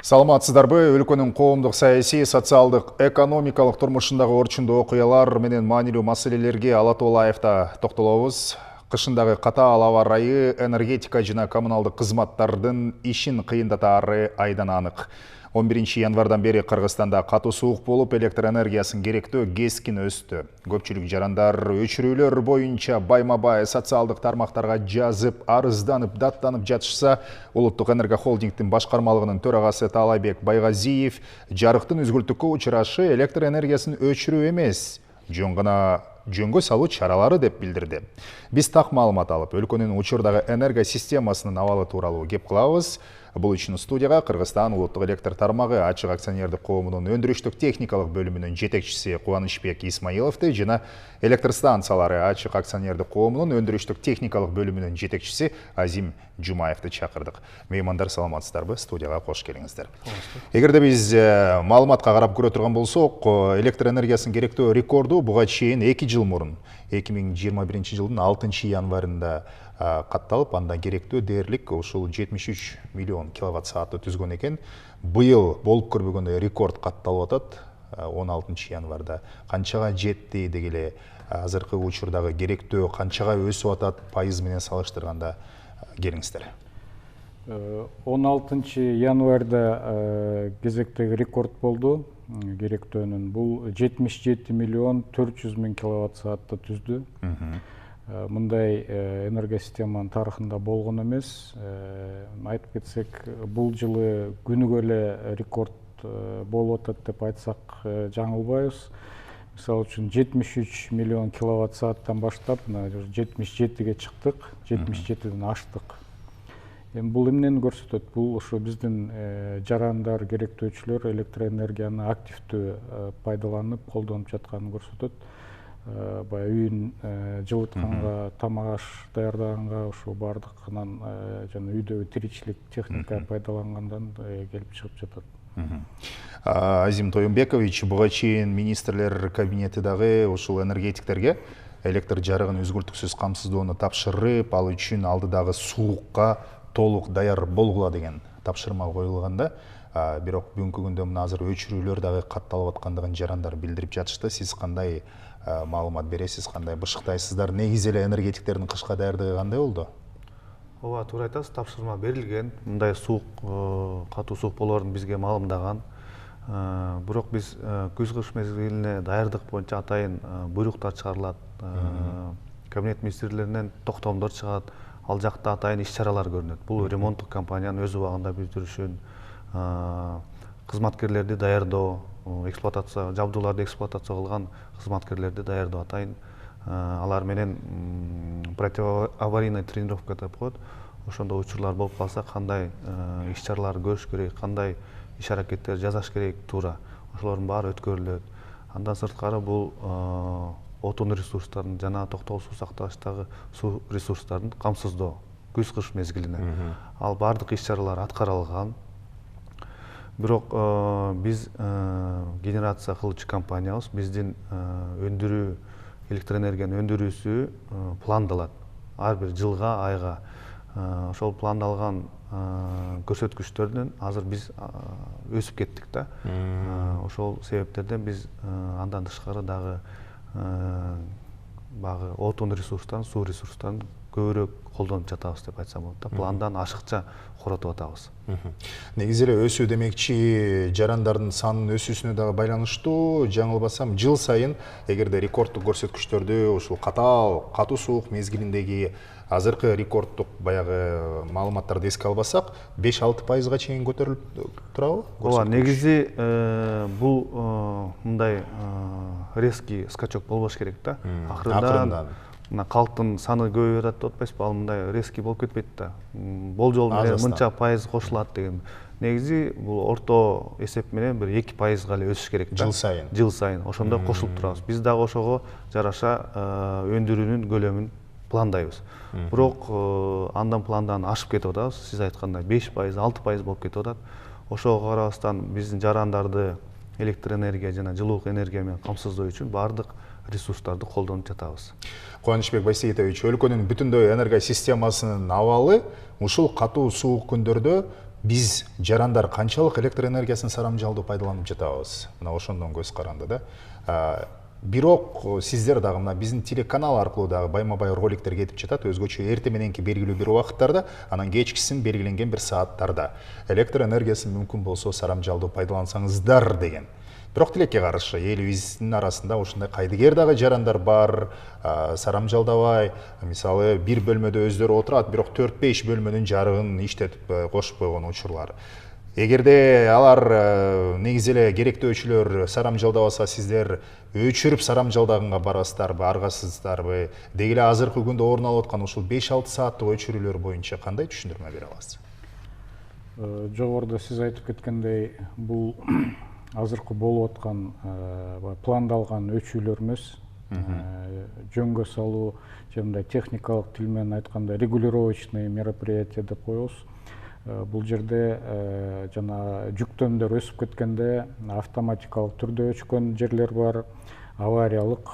Саламатсыздарбы, өлкөнүн коомдук саясий, социалдык, экономикалык турмушундагы орчундуу окуялар менен маанилүү маселелерге Ала Тоолаевда токтолобуз. Кышындагы катаал аба ырайы энергетика жана коммуналдык кызматтардын ишин кыйындатаары айдан анык. 11 январдан бери Кыргызстанда катуу суук болуп, электр энергиясын керектөө кескин өстү. Көпчүлүк жарандар өчүрүүлөр боюнча байма-бай социалдык тармактарга жазып, арызданып, даттанып жатышса, Улуттук энергохолдингдин башкармалыгынын төрагасы Таалайбек Байгазиев жарыктын үзгүлтүккө учурашы электр энергиясын өчүрүү эмес, жөн гана жөнгө салуу чаралары деп билдирди. Биз так маалымат алып, өлкөнүн учурдагы энерго системасынын абалы тууралуу кеп кылабыз. Бул үчүн студияга Кыргызстан улуттук электр тармагы ачык акционердик коомунун өндүрүштүк техникалык бөлүмүнүн жетекчиси Кубанычбек Исмаиловду жана электр станциялары ачык акционердик коомунун өндүрүштүк техникалык бөлүмүнүн жетекчиси Азим Жумаевди чакырдык. Меймандар, саламатсыздарбы? Студияга кош келиңиздер. Эгерде биз маалыматка карап көрө турган болсок, электр энергиясынын керектөө рекорду буга чейин 2 жыл мурун 2021 жылдын 6 январында катталып, андан керектөө дээрлик ушул 73 миллион киловатт саатты түзгөн экен. Быйыл болуп көрбөгөндөй рекорд катталып атат 16 январда. Канчага жетти деги эле азыркы учурдагы керектөө канчага өсүп атат пайыз менен салыштырганда, келиңиздер. 16 январда кезектеги рекорд болду. Керектөөнүн бул 77 миллион 400 миң киловатт саатты түздү. Мындай энергосистеманын тарыхында болгон эмес. Айтып кетсек, бул жылы күнүгө эле рекорд болуп атат деп айтсак жаңылбайбыз. Мисалы үчүн 73 миллион киловатт сааттан баштап 77ге чыктык, 77ден аштык. Бул эмнени көрсөтөт? Бул ошо биздин жарандар, керектөөчүлөр электроэнергияны активдүү пайдаланып, колдонуп жатканын көрсөтөт. Баягы үйүн жылытканга, тамак аш даярдаганга, ошо бардыгынан жана үйдөгү тиричилик техника пайдалангандан келип чыгып жатат. Азим Тоюнбекович, буга чейин министрлер кабинети дагы ушул энергетиктерге электр жарыгын үзгүлтүксүз камсыздоону тапшырып, ал үчүн алдыдагы суукка толук даяр болгула деген тапшырма коюлганда, бирок бүгүнкү күндө мына азыр өчүрүүлөр дагы катталып аткандыгын жарандар билдирип жатышты. Сиз кандай маалымат бересиз, кандай бышыктайсыздар? Негизи эле энергетиктердин кышка даярдыгы кандай болду? Ооба, туура айтасыз, тапшырма берилген. Мындай суук, катуу суук болоорун бизге маалымдаган. Бирок биз күз-кыш мезгилине даярдык боюнча атайын буйруктар чыгарылат. Кабинет министрлеринен токтомдор чыгат. Ал жакта атайын иш-чаралар көрүнөт. Бул ремонттук компаниянын өз убагында бүтүрүшүн, кызматкерлерди даярдоо, жабдууларды эксплуатация кылган кызматкерлерди даярдоо, атайын алар менен противоаварийный тренировка деп коет. Ошондо учурлар болуп калса, кандай иш-чаралар көрүш керек, кандай иш-аракеттер жасаш керек туура, ошолордун баары өткөрүлөт. Андан сырткары бул отун ресурстарын жана токтогул суу сактагычтагы суу ресурстарын камсыздоо күз-кыш мезгилине. Ал бардык иш-чаралар аткарылган. Бирок биз генерация кылуучу компаниябыз, биздин өндүрүү, электроэнергиянын өндүрүүсү пландалат. Ар бир жылга, айга. Ошол пландалган көрсөткүчтөрдөн азыр биз өсүп кеттик да. Ошол себептерден биз андан тышкары дагы багы отун ресурстарын, суу ресурстарын көбүрөөк колдонуп жатабыз деп айтсам болот да. Пландан ашыкча коротуп атабыз. Негизи эле өсүү демекчи, жарандардын санынын өсүүсүнө дагы байланыштуу. Жаңылбасам, жыл сайын эгерде рекордтук көрсөткүчтөрдү ушул катуу суук мезгилиндеги азыркы рекордтук баягы маалыматтарды эске албасак, 5-6% чейин көтөрүлүп турабы? Ооба, негизи бул мындай резкий скачок болбош керек да. Акырындан мына калктын саны көбөйүп атат деп атпайсызбы? Ал мындай резкий болуп кетпейт да. Болжол менен мынча пайыз кошулат деген. Негизи бул орто эсеп менен бир 2% эле өсүш керек да. Жыл сайын. Ошондо кошулуп турабыз. Биз дагы ошого жараша өндүрүүнүн көлөмүн пландайбыз. Бирок андан пландан ашып кетип атабыз. Сиз айткандай 5%, 6% болуп кетип атат. Ошого карабастан биздин жарандарды электроэнергия жана жылуулук энергия менен камсыздоо үчүн бардык ресурстарды колдонуп жатабыз. Кубанычбек Байсейитович, өлкөнүн бүтүндөй энерго системасынын абалы ушул катуу суук күндөрдө биз жарандар канчалык электр энергиясын сарамжалдуу пайдаланып жатабыз? Мына ошондон көз каранды да. Бирок сиздер дагы мына биздин телеканал аркылуу дагы байма-бай роликтер кетип жатат, өзгөчө эрте мененки белгилүү бир убакыттарда, анан кечкисин белгиленген бир сааттарда электр энергиясын мүмкүн болсо сарамжалдуу пайдалансаңыздар деген. Бирок тилекке каршы элибиздин арасында ушундай кайдыгер дагы жарандар бар, сарамжалдабай, мисалы бир бөлмөдө өздөрү отурат, бирок 4-5 бөлмөнүн жарыгын иштетип кошуп койгон учурлар. Эгерде алар негизи эле керектөөчүлөр сарамжалдабаса, сиздер өчүрүп сарамжалдаганга барасыздарбы, аргасыздарбы? Деги эле азыркы күндө орун алып аткан ушул 5-6 сааттык өчүрүүлөр боюнча кандай түшүндүрмө бере аласыз? Жогоруда сиз айтып кеткендей, бул азыркы болуп аткан пландалган өчүүлөр эмес, жөнгө салуу, же мындай техникалык тил менен айтканда регулировочный мероприятие деп коебуз. Бул жерде жана жүктөмдөр өсүп кеткенде автоматикалык түрдө өчкөн жерлер бар, авариялык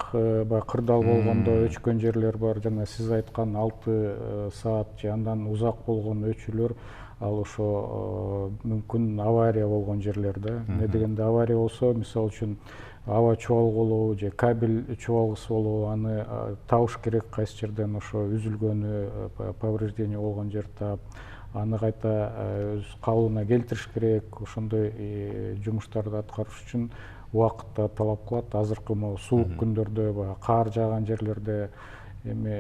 кырдаал болгондо өчкөн жерлер бар. Жана сиз айткан 6 саат же андан узак болгон өчүүлөр, ал ошо мүмкүн авария болгон жерлерде. Эмне дегенде авария болсо, мисалы үчүн аба чубалгулу же кабель чубалгысы болобу, аны табыш керек, кайсы жерден ошо үзүлгөнү, повреждение болгон жерди таап, аны кайта өз калыбына келтириш керек. Ошондой жумуштарды аткарыш үчүн убакыт да талап кылат. Азыркы могу суук күндөрдө, кар жааган жерлерде эми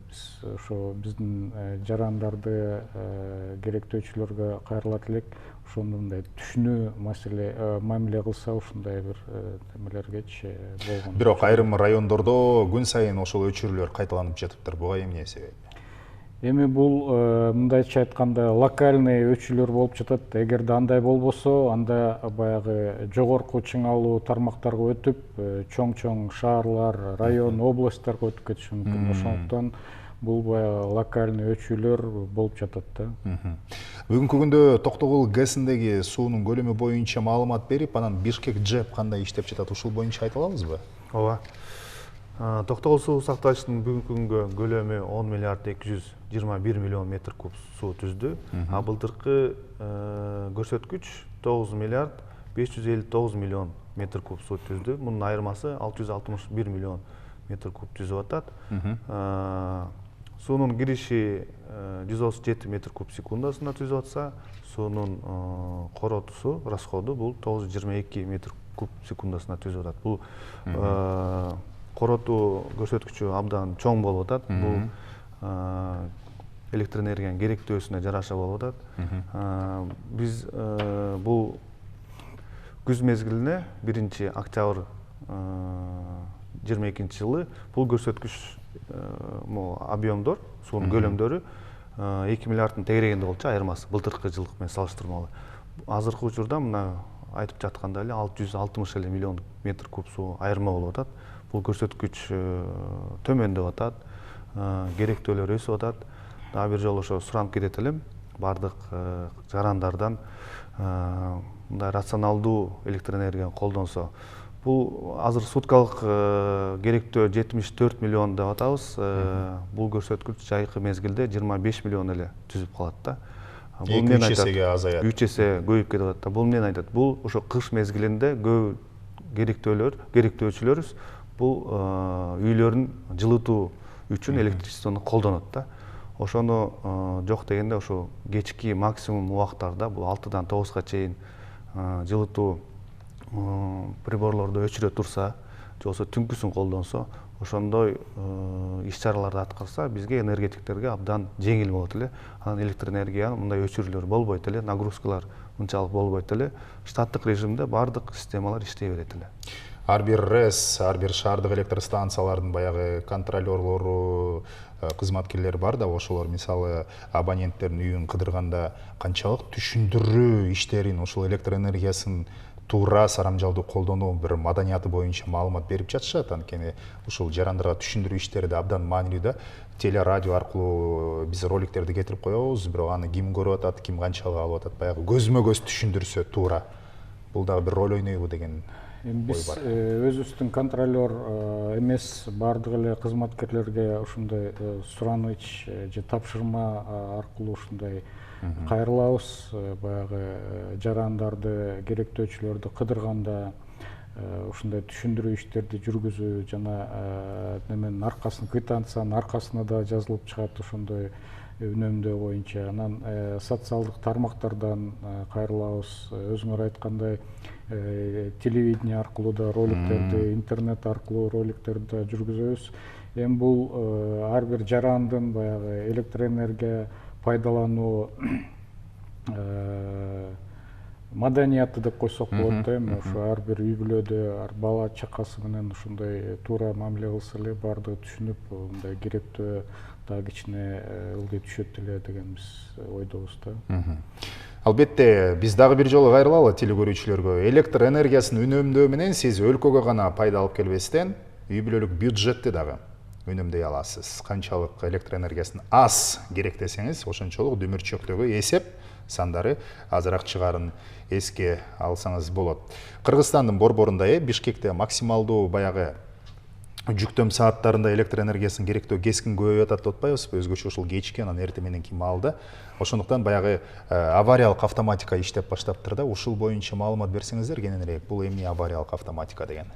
биз ошо биздин жарандарды керектөөчүлөргө кайрылат элек, ошону мындай түшүнүү мамиле кылса, ушундай бир немелергечи болгон. Бирок айрым райондордо күн сайын ошол өчүрүүлөр кайталанып жатыптыр. Буга эмне себеп? Эми бул мындайча айтканда локальный өчүүлөр болуп жатат. Эгерде андай болбосо, анда баягы жогорку чыңалуу тармактарга өтүп, чоң-чоң шаарлар, район, областтарга өтүп кетиши мүмкүн. Ошондуктан бул баягы локальный өчүүлөр болуп жатат да. Бүгүнкү күндө Токтогул ГЭСиндеги суунун көлөмү боюнча маалымат берип, анан Бишкек ЖЭП кандай иштеп жатат, ушул боюнча айта алабызбы? Ооба. Токтогул суу сактагычтын бүгүнкү күнгө көлөмү 10 миллиард 221 миллион метр куб суу түздү. А былтыркы көрсөткүч 9 миллиард 559 миллион метр куб суу түздү. Мунун айырмасы 661 миллион метр куб түзүп атат. Суунун кириши 137 метр куб секундасына түзүп атса, суунун коротусу, расходу бул 922 метр куб секундасына түзүп атат. Бул коротуу көрсөткүчү абдан чоң болуп атат. Бул электр энергиянын керектөөсүнө жараша болуп атат. Биз бул күз мезгилине 1-октябрь 22-жылы бул көрсөткүч объемдор, суунун көлөмдөрү 2 миллиардтын тегерегинде болчу, айырмасы былтыркы жылкы менен салыштырмалуу. Азыркы учурда мына айтып жатканда эле 660 миллион метр куб суу айырма болуп атат. Бул көрсөткүч төмөндөп атат, керектөөлөр өсүп атат. Дагы бир жолу ошо суранып кетет элем, бардык жарандардан мындай рационалдуу электр энергияны колдонсо. Бул азыр суткалык керектөө 74 миллион деп атабыз. Бул көрсөткүч жайкы мезгилде 25 миллион эле түзүп калат да. Бул эмнени айтат? 3 эсеге азаят. 3 эсе көбөйүп кетип атат да. Бул эмнени айтат? Бул ошо кыш мезгилинде көп керектөөчүлөрүбүз бул үйлөрүн жылытуу үчүн электричествону колдонот да. Ошону жок дегенде ошо кечки максимум убактарда бул 6-дан 9-га чейин жылытуу приборлорду өчүрө турса, же болбосо түнкүсүн колдонсо, ошондой иш-чараларды аткарса, бизге энергетиктерге абдан жеңил болот эле. Анан электр энергиянын мындай өчүрүүлөр болбойт эле, нагрузкалар мынчалык болбойт эле. Штаттык режимде бардык системалар иштей берет эле. Ар бир РЭС, ар бир шаардык электр станциялардын баягы контролёрлору, кызматкерлери бар да, ошолор мисалы абоненттердин үйүн кыдырганда канчалык түшүндүрүү иштерин, ушул электр энергиясын туура сарамжалдуу колдонуу бир маданияты боюнча маалымат берип жатышат. Анткени ушул жарандарга түшүндүрүү иштери да абдан маанилүү да. Теле радио аркылуу биз роликтерди кетирип коебуз, бирок аны ким көрүп атат, ким канчалык алып атат, баягы көзмө көз түшүндүрсө туура. Бул дагы бир роль ойнойбу деген. Биз өзүбүздүн контролер эмес бардык эле кызматкерлерге ушундай сураныч же тапшырма аркылуу ушундай кайрылабыз. Баягы жарандарды, керектөөчүлөрдү кыдырганда ушундай түшүндүрүү иштерди жүргүзүү жана неменин аркасына, квитанциянын аркасына да жазылып чыгат ошондой үнөмдөө боюнча. Анан социалдык тармактардан кайрылабыз. Өзүңөр айткандай телевидение аркылуу да роликтерди, интернет аркылуу роликтерди да жүргүзөбүз. Эми бул ар бир жарандын баягы электроэнергия пайдалануу маданияты деп койсок болот да. Эми ушу ар бир үй бүлөдө бала чакасы менен ушундай туура мамиле кылса эле баардыгы түшүнүп, мындай керектөө дагы кичине ылдый түшөт эле деген биз ойдобуз да. Албетте, биз дагы бир жолу кайрылалы теле көрүүчүлөргө. Электр энергиясын үнөмдөө менен сиз өлкөгө гана пайда алып келбестен, үй бүлөлүк бюджетти дагы үнөмдөй аласыз. Канчалык электр энергиясын аз керек десеңиз, ошончолук дүмүрчөктөгү эсеп сандары азыраак чыгарын эске алсаңыз болот. Кыргызстандын борборунда Бишкекте максималдуу баягы жүктөм сааттарында электр энергиясын керектөө кескин көбөйүп атат деп атпайбызбы? Өзгөчө ушул кечки, анан эртең менен маалда. Ошондуктан баягы авариялык автоматика иштеп баштаптыр да. Ушул боюнча маалымат берсеңиздер кененирээк. Бул эмне авариялык автоматика деген?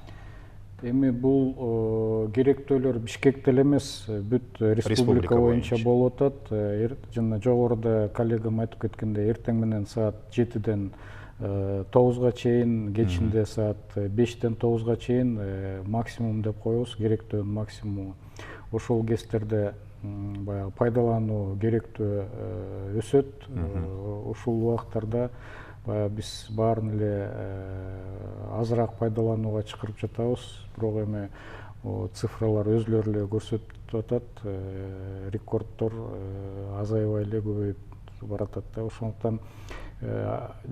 Эми бул керектөөлөр Бишкекте эле эмес, бүт республика боюнча болуп атат. Жана жогоруда коллегам айтып кеткендей, эртең менен саат 7-ден 9-га чейин, кечинде саат 5-ден 9-га чейин максимум деп коебуз, керектөөнүн максимуму. Ошол кездерде баягы пайдалануу керектөө өсөт. Ушул убакыттарда биз баарын эле азыраак пайдаланууга чакырып жатабыз. Бирок эми цифралар өзүлөрү эле көрсөтүп атат, рекорддор азайбай эле көбөйүп баратат да. Ошондуктан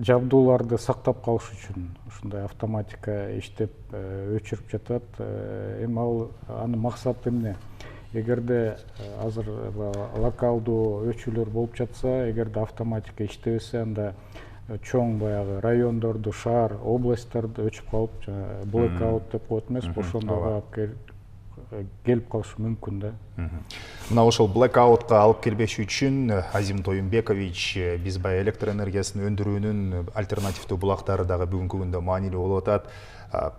жабдууларды сактап калыш үчүн ушундай автоматика иштеп өчүрүп жатат. Эми анын максаты эмне? Эгерде азыр локалдуу өчүүлөр болуп жатса, эгерде автоматика иштебесе, анда чоң баягы райондорду, шаар, областтарды өчүп калып, блэкаут деп коет эмеспи, ошондойго келип калышы мүмкүн да. Мына ошол блэкаутка алып келбеш үчүн Азим Тоюмбекович биз баягы электр энергиясын өндүрүүнүн альтернативдүү булактары дагы бүгүнкү күндө маанилүү болуп атат.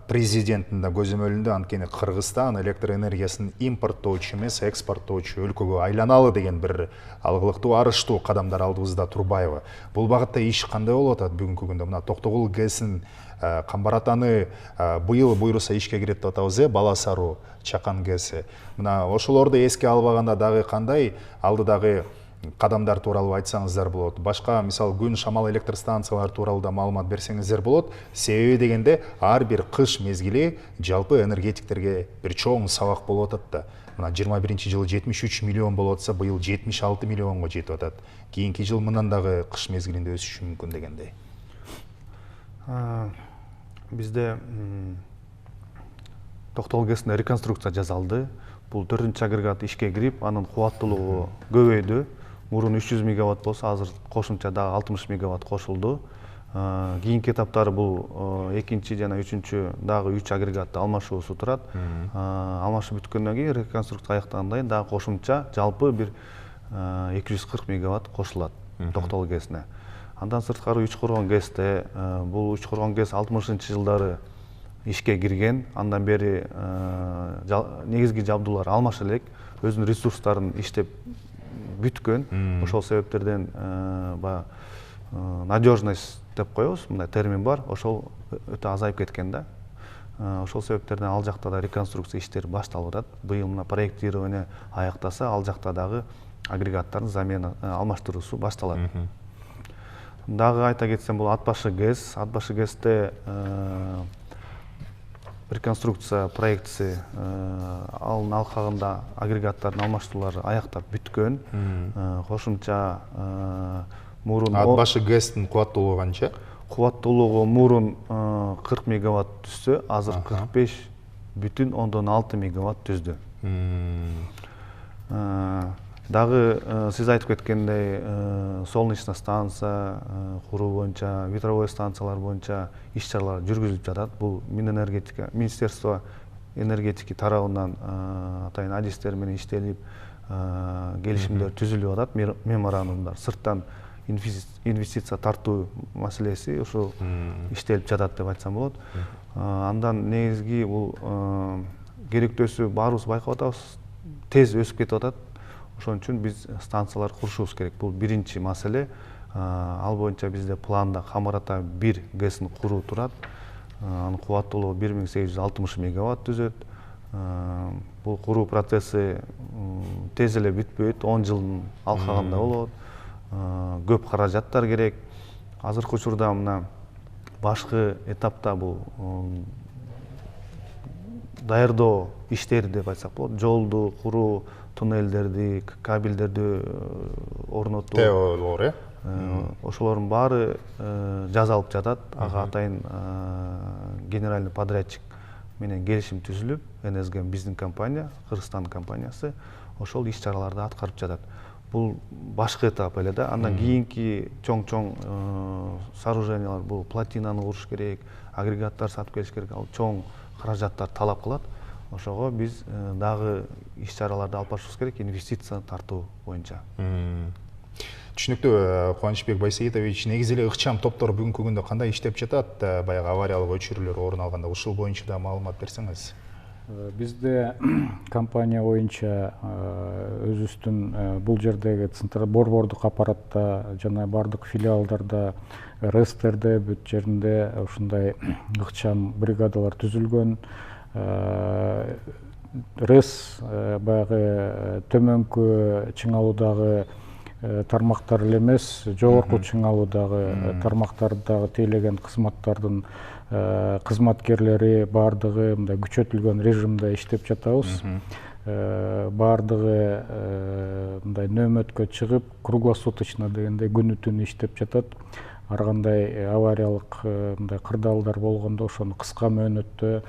Президенттин да көзөмөлүндө анткени Кыргызстан электр энергиясын импорттоочу эмес, экспорттоочу өлкөгө айланалы деген бир алгылыктуу, арыштуу кадамдар алдыбызда турбайбы? Бул багытта иш кандай болуп атат бүгүнкү күндө? Мына Токтогул ГЭСин Камбар-Атаны быйыл буйруса ишке кирет деп атабыз, Бала Саруу, Чакан ГЭСи. Мына ошолорду эске албаганда дагы кандай алдыдагы кадамдар тууралуу айтсаңыздар болот. Башка мисалы күн шамал электр станциялары тууралуу да маалымат берсеңиздер болот. Себеби дегенде ар бир кыш мезгили жалпы энергетиктерге бир чоң сабак болуп атат да. Мына 21-жылы 73 миллион болуп атса, быйыл 76 миллионго жетип атат. Кийинки жыл мындан дагы кыш мезгилинде өсүшү мүмкүн дегендей. Бизде Токтогул ГЭСине реконструкция жасалды. Бул 4-чү агрегат ишке кирип, анын кубаттуулугу көбөйдү. Мурун 300 мегаватт болсо, азыр кошумча дагы 60 мегаватт кошулду. Кийинки этаптары бул 2-чи жана 3-чү дагы 3 агрегатты алмашуусу турат. Алмашып бүткөндөн кийин реконструкция аяктагандан кийин дагы кошумча жалпы бир 240 мегаватт кошулат Токтогул ГЭСине. Андан сырткары Үчкоргон ГЭСте, бул Үчкоргон ГЭС 60-жылдары ишке кирген, андан бери негизги жабдуулар алмаша элек, өзүнүн ресурстарын иштеп бүткөн. Ошол себептерден надежность деп коебуз, мындай термин бар, ошол өтө азайып кеткен да. Ошол себептерден ал жакта да реконструкция иштери башталып атат. Быйыл мына проектирование аяктаса, ал жакта дагы агрегаттардын замена алмаштыруусу башталат. Дагы айта кетсем, бул Ат башы ГЭС. Ат башы ГЭСте реконструкция проектisi алын алкагында агрегаттардын алмаштыруулары аяктап бүткөн. Кошумча мурун Ат башы ГЭСтин кубаттуулугу канча? Кубаттуулугу мурун 40 мегаватт түзсө, азыр 45,6 мегаватт түздү. Дагы сиз айтып кеткендей, солнечный станция куруу боюнча, ветровой станциялар боюнча иш-чаралар жүргүзүлүп жатат. Бул Минэнергетика, Министерство энергетики тарабынан атайын адистер менен иштелип, келишимдер түзүлүп атат, меморандумдар. Сырттан инвестиция тартуу маселеси ошо иштелип жатат деп айтсам болот. Андан негизги бул керектөөсү баарыбыз байкап атабыз, тез өсүп кетип атат. Ошон үчүн биз станциялар курушубуз керек. Бул биринчи маселе. Ал боюнча бизде планда Камарата 1 ГЭСин куруу турат. Анын кубаттуулугу 1860 мегаватт түзөт. Бул куруу процесси тез эле бүтпөйт, 10 жылдын алкагында болот. Көп каражаттар керек. Азыркы учурда мына башкы этапта бул даярдоо иштери деп айтсак болот. Жолду куруу, туннелдерди, кабелдерди орнотуу. ТОлор, Ошолордун баары жасалып жатат. Ага атайын генеральный подрядчик менен келишим түзүлүп, НСГ биздин компания, Кыргызстан компаниясы ошол иш-чараларды аткарып жатат. Бул башкы этап эле да. Андан кийинки чоң-чоң сооружениялар, бул плотинаны куруш керек, агрегаттар сатып келиш керек. Ал чоң каражаттар талап кылат. Ошого биз дагы иш-чараларды алып барышыбыз керек, инвестиция тартуу боюнча. Түшүнүктүү. Кубанычбек Байсейитович, негизи эле ыкчам топтор бүгүнкү күндө кандай иштеп жатат? Баягы авариялык өчүрүүлөр орун алганда ушул боюнча да маалымат берсеңиз. Бизде компания боюнча өзүбүздүн бул жердеги борбордук аппаратта жана бардык филиалдарда, РЭСтерде бүт жеринде ушундай ыкчам бригадалар түзүлгөн. РЭС баягы төмөнкү чыңалуудагы тармактар эле эмес, жогорку чыңалуудагы тармактардагы тейлеген кызматтардын кызматкерлери бардыгы мындай күчөтүлгөн режимде иштеп жатабыз. Бардыгы мындай нөөмөткө чыгып, круглосуточно дегендей күнү түнү иштеп жатат. Ар кандай авариялык мындай кырдаалдар болгондо ошону кыска мөөнөттө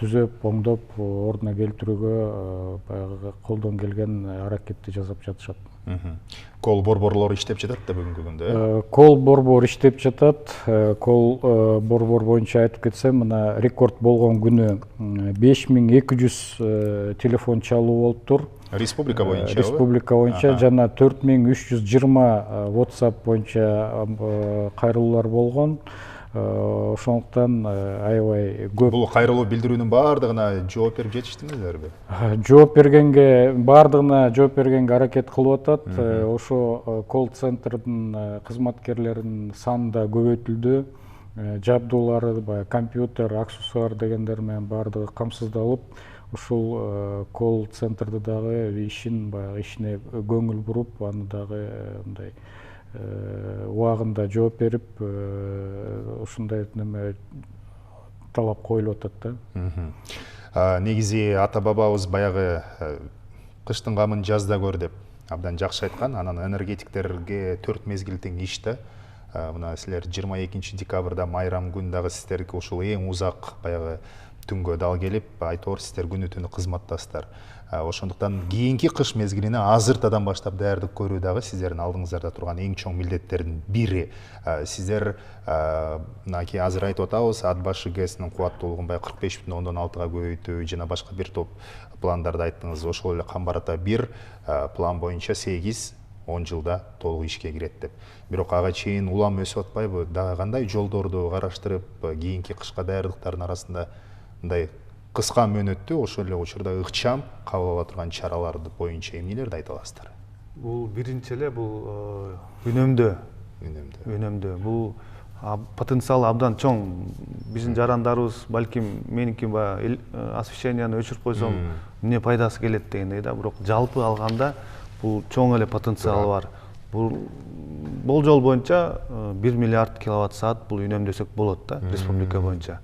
түзөп, оңдоп, ордуна келтирүүгө баягы колдон келген аракетти жасап жатышат. Кол борборлор иштеп жатат да бүгүнкү күндө. Кол борбор иштеп жатат. Кол борбор боюнча айтып кетсем, мына рекорд болгон күнү 5200 телефон чалуу болуптур. Республика боюнча. Республика боюнча жана 4320 WhatsApp боюнча кайрылуулар болгон. Ошондуктан аябай көп. Бул кайрылуу билдирүүнүн баардыгына жооп берип жетиштиңиздерби? Жооп бергенге, баардыгына жооп бергенге аракет кылып атат. Ошо колл-центрдин кызматкерлеринин саны да көбөйтүлдү. Жабдуулары, компьютер, аксессуар дегендер менен баардыгы камсыздалып, ушул колл-центрди дагы ишине көңүл буруп, аны дагы мындай убагында жооп берип, ушундай неме талап коюлуп атат да. Негизи ата бабабыз баягы кыштын камын жазда көр деп абдан жакшы айткан. Анан энергетиктерге 4 мезгил тең иш да. Мына силер 22 декабрда майрам күн дагы сиздерге ушул эң узак баягы түнгө дал келип, айтор сиздер күнү түнү кызматтасыздар. Ошондуктан кийинки кыш мезгилине азыртадан баштап даярдык көрүү дагы сиздердин алдыңыздарда турган эң чоң милдеттердин бири. Сиздер мынакей азыр айтып атабыз, ат башы ГЭСинин кубаттуулугун 45,6-га көбөйтүү жана башка бир топ пландарды айттыңыз. Ошол эле Камбарата 1 план боюнча 8-10 жылда толук ишке кирет деп. Бирок ага чейин улам өсүп атпайбы? Дагы кандай жолдорду караштырып, кийинки кышка даярдыктардын арасында мындай кыска мөөнөттө ошол эле учурда ыкчам кабыл ала турган чаралар боюнча эмнелерди айта аласыздар? Бул биринчи эле бул үнөмдөө. Бул потенциалы абдан чоң. Биздин жарандарыбыз, балким меники освещенияны өчүрүп койсом, эмне пайдасы келет дегендей да, бирок жалпы алганда бул чоң эле потенциалы бар. Бул болжол боюнча 1 миллиард киловатт саат бул үнөмдөсөк болот да, республика боюнча.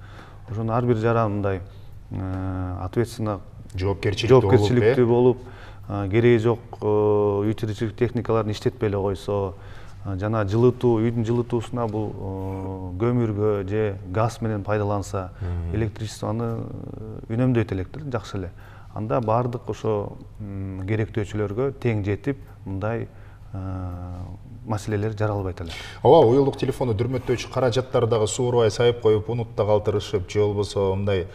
Ошону ар бир жаран мындай ответственно, жоопкерчиликтүү болуп, кереги жок үйтүрүүчүлүк техникаларын иштетпей эле койсо, жана жылытуу, үйдүн жылытуусуна бул көмүргө же газ менен пайдаланса, электричествону үнөмдөйт элек жакшы эле. анда бардык ошо керектөөчүлөргө тең жетип мындай маселелер жаралбайт эле. Ооба, уюлдук телефону дүрмөттөөчү каражаттар дагы суурбай сайып коюп, унутта калтырышып, же болбосо мындай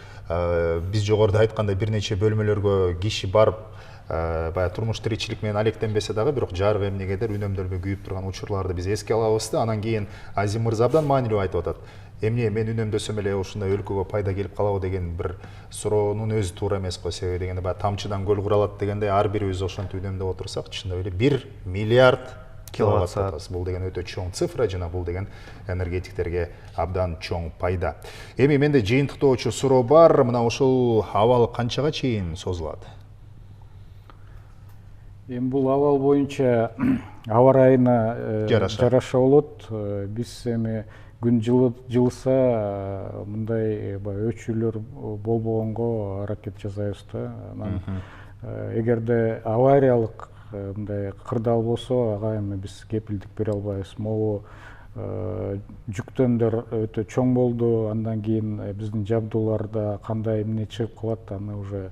биз жогоруда айткандай бир нече бөлмөлөргө киши барып, баягы турмуш тиричилик менен алектенбесе дагы, бирок жарык эмнегедир үнөмдөлбөй күйүп турган учурларды биз эске алабыз да. Анан кийин Азим мырза абдан маанилүү айтып атат. Эмне мен үнөмдөсөм эле ушундай өлкөгө пайда келип калабы деген бир суроонун өзү туура эмес го. Себеби дегенде баягы тамчыдан көл куралат дегендей, ар бирибиз ошентип үнөмдөп отурсак, чындап эле 1 миллиард киловатт саат. Бул деген өтө чоң цифра, жана бул деген энергетиктерге абдан чоң пайда. Эми менде жыйынтыктоочу суроо бар. Мына ушул абал канчага чейин созулат? Эми бул абал боюнча аба ырайына жараша болот. Биз эми күн жылыса мындай өчүүлөр болбогонго аракет жасайбыз да. Анан эгерде авариялык мындай кырдаал болсо, ага эми биз кепилдик бере албайбыз. Могу жүктөмдөр өтө чоң болду. Андан кийин биздин жабдууларда кандай эмне чыгып калат, аны уже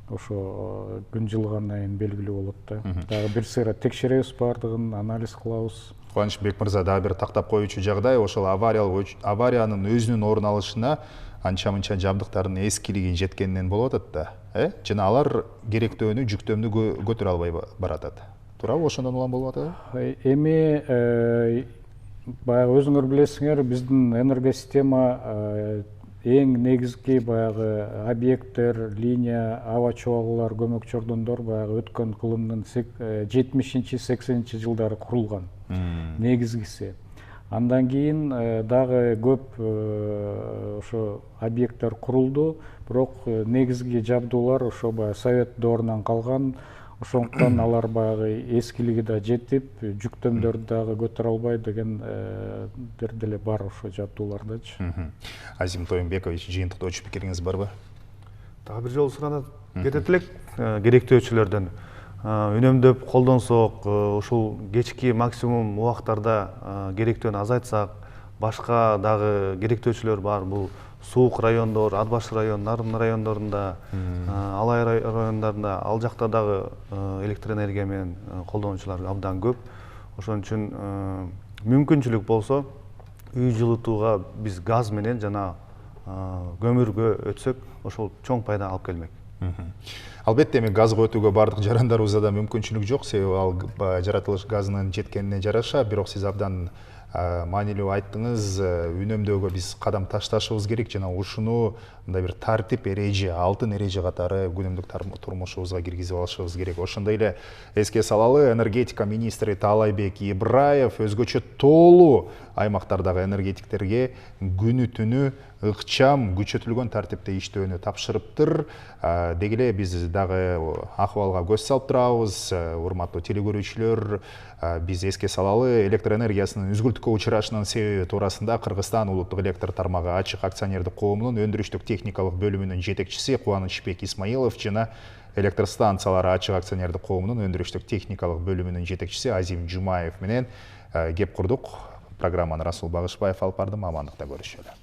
ошо күн жылыгандан кийин белгилүү болот да. Дагы бир сыйра текшеребиз, баардыгын анализ кылабыз. Кубанычбек мырза, дагы бир тактап коюучу жагдай, ошол авариянын өзүнүн орун алышына анча-мынча жабдыктардын эскилиги жеткенинен болуп атат да, жана алар керектөөнү, жүктөмдү көтөрө албай баратат. Туурабы, ошондон улам болуп атат? Эми баягы өзүңөр билесиңер, биздин энергосистема эң негизги баягы объекттер, линия, аба чуалгалар, көмөк чордондор баягы өткөн кылымдын 70-80 жылдары курулган. Негизгиси. Андан кийин дагы көп ошо объекттер курулду, бирок негизги жабдуулар ошо баягы Совет доорунан калган. Ошондуктан алар баягы эскилиги да жетип, жүктөмдөрдү дагы көтөрө албай деген деле бар ошо жабдуулардачы. Азим Тоюнбекович, жыйынтыктоочу пикириңиз барбы? Дагы бир жолу суранат кетет элек керектөөчүлөрдөн. Үнөмдөп колдонсок, ушул кечки максимум убактарда керектөөнү азайтсак, башка дагы керектөөчүлөр бар. Бул суук райондор, Ат баш район, Нарын райондорунда, Алай райондорунда, ал жакта дагы электр энергия менен колдонуучулар абдан көп. Ошон үчүн мүмкүнчүлүк болсо, үй жылытууга биз газ менен жана көмүргө өтсөк, ошол чоң пайда алып келмек. Албетте, эми газга өтүүгө бардык жарандарыбызда да мүмкүнчүлүк жок, себеби ал жаратылыш газынын жеткенине жараша. Бирок сиз абдан маанилүү айттыңыз, үнөмдөөгө биз кадам ташташыбыз керек жана ушуну мындай бир тартип эреже, алтын эреже катары күнүмдүк турмушубузга киргизип алышыбыз керек. Ошондой эле эске салалы, энергетика министри Таалайбек Ибраев өзгөчө тоолуу аймактардагы энергетиктерге күнү түнү ыкчам, күчөтүлгөн тартипте иштөөнү тапшырыптыр. Деги эле биз дагы акыбалга көз салып турабыз. Урматтуу телекөрүүчүлөр, биз эске салалы, электр энергиясынын үзгүлтүккө учурашынын себеби туурасында Кыргызстан улуттук электр тармагы ачык акционердик коомунун өндүрүштүк техникалык бөлүмүнүн жетекчиси Кубанычбек Исмаилов жана электр станциялары ачык акционердик коомунун өндүрүштүк техникалык бөлүмүнүн жетекчиси Азим Жумаев менен кеп курдук. Программаны Расул Багышбаев алып бардым. Амандыкта көрүшөлү.